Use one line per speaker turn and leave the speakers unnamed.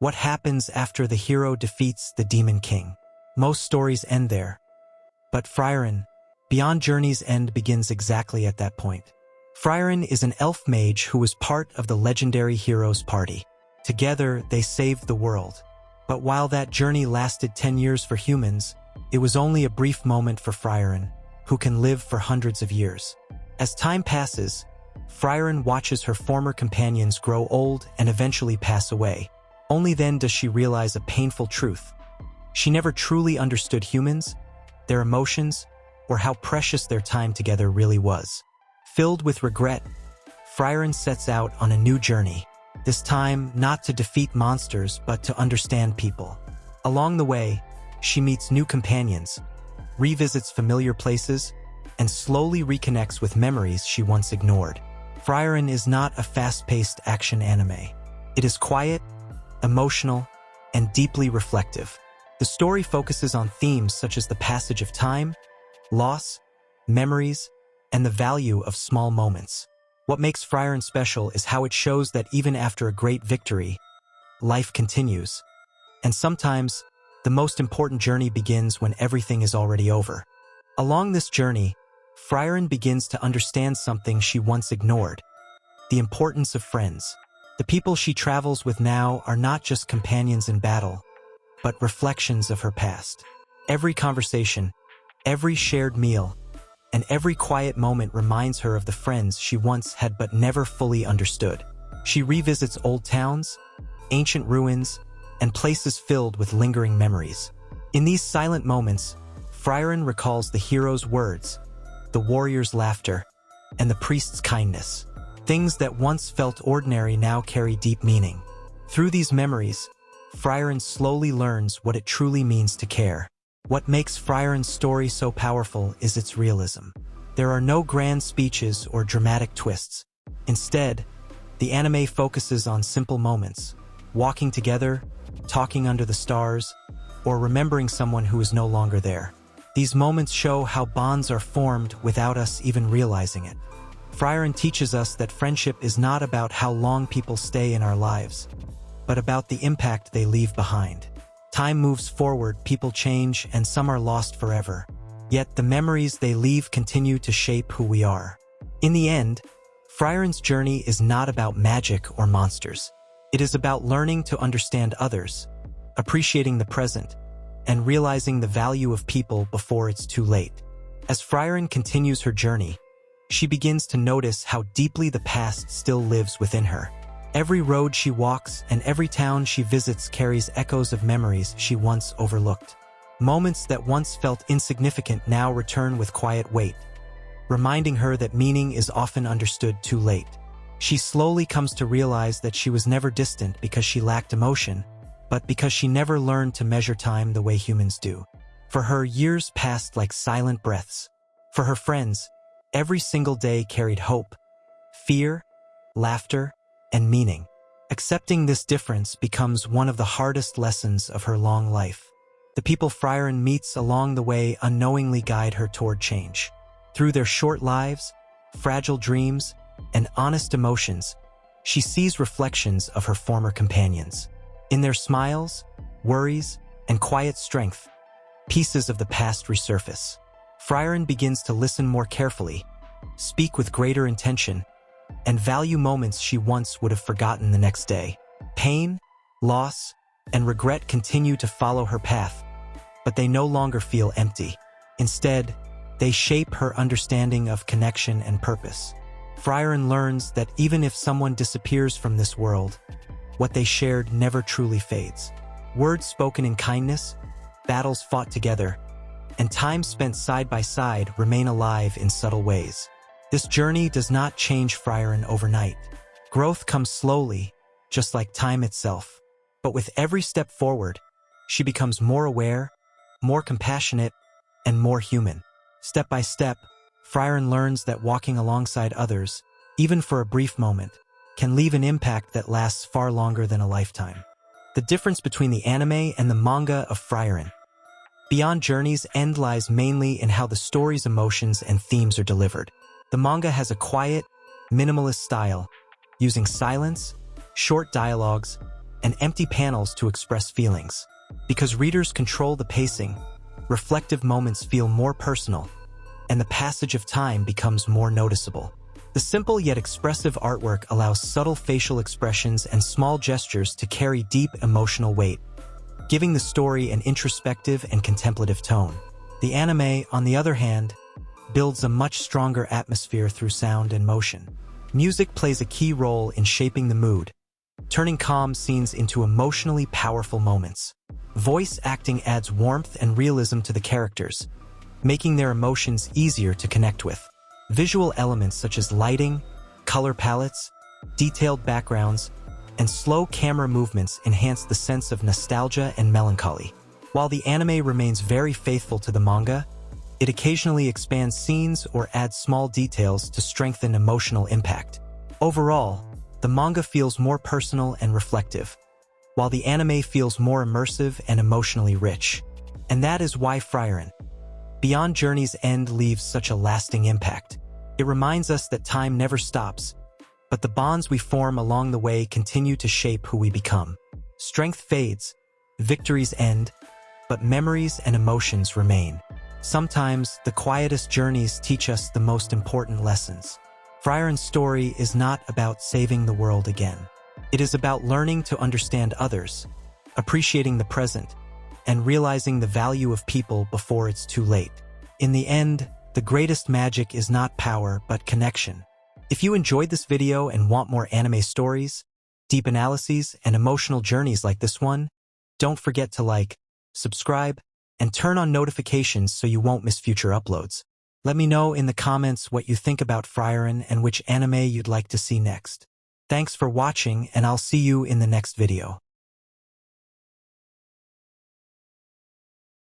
What happens after the hero defeats the Demon King? Most stories end there. But Frieren, Beyond Journey's end begins exactly at that point. Frieren is an elf mage who was part of the legendary heroes party. Together, they saved the world. But while that journey lasted 10 years for humans, it was only a brief moment for Frieren, who can live for hundreds of years. As time passes, Frieren watches her former companions grow old and eventually pass away. Only then does she realize a painful truth. She never truly understood humans, their emotions, or how precious their time together really was. Filled with regret, Frieren sets out on a new journey. This time, not to defeat monsters, but to understand people. Along the way, she meets new companions, revisits familiar places, and slowly reconnects with memories she once ignored. Frieren is not a fast-paced action anime. It is quiet, emotional, and deeply reflective. The story focuses on themes such as the passage of time, loss, memories, and the value of small moments. What makes Frieren special is how it shows that even after a great victory, life continues. And sometimes, the most important journey begins when everything is already over. Along this journey, Frieren begins to understand something she once ignored: the importance of friends. The people she travels with now are not just companions in battle, but reflections of her past. Every conversation, every shared meal, and every quiet moment reminds her of the friends she once had but never fully understood. She revisits old towns, ancient ruins, and places filled with lingering memories. In these silent moments, Frieren recalls the hero's words, the warrior's laughter, and the priest's kindness. Things that once felt ordinary now carry deep meaning. Through these memories, Frieren slowly learns what it truly means to care. What makes Frieren's story so powerful is its realism. There are no grand speeches or dramatic twists. Instead, the anime focuses on simple moments: walking together, talking under the stars, or remembering someone who is no longer there. These moments show how bonds are formed without us even realizing it. Frieren teaches us that friendship is not about how long people stay in our lives, but about the impact they leave behind. Time moves forward, people change, and some are lost forever. Yet the memories they leave continue to shape who we are. In the end, Frieren's journey is not about magic or monsters. It is about learning to understand others, appreciating the present, and realizing the value of people before it's too late. As Frieren continues her journey, she begins to notice how deeply the past still lives within her. Every road she walks and every town she visits carries echoes of memories she once overlooked. Moments that once felt insignificant now return with quiet weight, reminding her that meaning is often understood too late. She slowly comes to realize that she was never distant because she lacked emotion, but because she never learned to measure time the way humans do. For her, years passed like silent breaths. For her friends, every single day carried hope, fear, laughter, and meaning. Accepting this difference becomes one of the hardest lessons of her long life. The people Frieren meets along the way unknowingly guide her toward change. Through their short lives, fragile dreams, and honest emotions, she sees reflections of her former companions. In their smiles, worries, and quiet strength, pieces of the past resurface. Frieren begins to listen more carefully, speak with greater intention, and value moments she once would have forgotten the next day. Pain, loss, and regret continue to follow her path, but they no longer feel empty. Instead, they shape her understanding of connection and purpose. Frieren learns that even if someone disappears from this world, what they shared never truly fades. Words spoken in kindness, battles fought together, and time spent side by side remain alive in subtle ways. This journey does not change Frieren overnight. Growth comes slowly, just like time itself. But with every step forward, she becomes more aware, more compassionate, and more human. Step by step, Frieren learns that walking alongside others, even for a brief moment, can leave an impact that lasts far longer than a lifetime. The difference between the anime and the manga of Frieren. Beyond Journey's end lies mainly in how the story's emotions and themes are delivered. The manga has a quiet, minimalist style, using silence, short dialogues, and empty panels to express feelings. Because readers control the pacing, reflective moments feel more personal, and the passage of time becomes more noticeable. The simple yet expressive artwork allows subtle facial expressions and small gestures to carry deep emotional weight, giving the story an introspective and contemplative tone. The anime, on the other hand, builds a much stronger atmosphere through sound and motion. Music plays a key role in shaping the mood, turning calm scenes into emotionally powerful moments. Voice acting adds warmth and realism to the characters, making their emotions easier to connect with. Visual elements such as lighting, color palettes, detailed backgrounds, and slow camera movements enhance the sense of nostalgia and melancholy. While the anime remains very faithful to the manga, it occasionally expands scenes or adds small details to strengthen emotional impact. Overall, the manga feels more personal and reflective, while the anime feels more immersive and emotionally rich. And that is why Frieren, Beyond Journey's End leaves such a lasting impact. It reminds us that time never stops, but the bonds we form along the way continue to shape who we become. Strength fades, victories end, but memories and emotions remain. Sometimes, the quietest journeys teach us the most important lessons. Frieren's story is not about saving the world again. It is about learning to understand others, appreciating the present, and realizing the value of people before it's too late. In the end, the greatest magic is not power, but connection. If you enjoyed this video and want more anime stories, deep analyses, and emotional journeys like this one, don't forget to like, subscribe, and turn on notifications so you won't miss future uploads. Let me know in the comments what you think about Frieren and which anime you'd like to see next. Thanks for watching, and I'll see you in the next video.